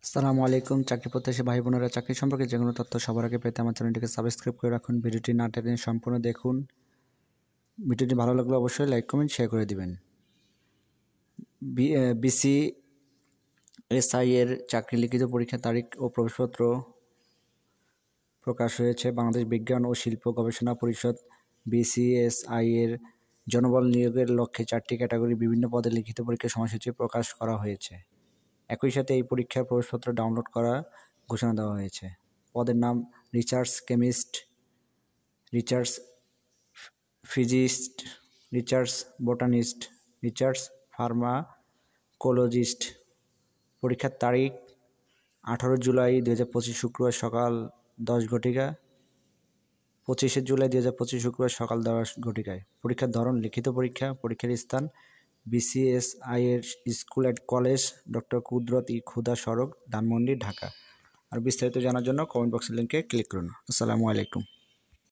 আসসালামু আলাইকুম চাকরি প্রত্যাশী ভাই বোনেরা, চাকরি সম্পর্কে যে কোনো তথ্য সবার আগে পেতে আমার চ্যানেলটিকে সাবস্ক্রাইব করে রাখুন। ভিডিওটি না টেনে সম্পূর্ণ দেখুন। ভিডিওটি ভালো লাগলে অবশ্যই লাইক কমেন্ট শেয়ার করে দিবেন। বিসিএসআই এর চাকরি লিখিত পরীক্ষার তারিখ ও প্রবেশপত্র প্রকাশ হয়েছে। বাংলাদেশ বিজ্ঞান ও শিল্প গবেষণা পরিষদ বিসিএসআই এর জনবল নিয়োগের লক্ষ্যে 4টি ক্যাটাগরি বিভিন্ন পদে লিখিত পরীক্ষার সময়সূচি প্রকাশ করা হয়েছে। একই সাথে এই পরীক্ষার প্রবেশপত্র ডাউনলোড করার ঘোষণা দেওয়া হয়েছে। পদের নাম research chemist, research physicist, research botanist, research pharmacologist. পরীক্ষার তারিখ 18 জুলাই 2025 শুক্রবার সকাল 10 ঘটিকা, 25 জুলাই 2025 শুক্রবার সকাল 10 ঘটিকায়। পরীক্ষার ধরন লিখিত পরীক্ষা। পরীক্ষার স্থান বিসিএসআই এর school and college, doctor Kudrat e খুদা সড়ক, ধানমন্ডি, ঢাকা। আর বিস্তারিত জানার জন্য কমেন্ট বক্সের লিঙ্কে ক্লিক করুন। আসসালামু আলাইকুম।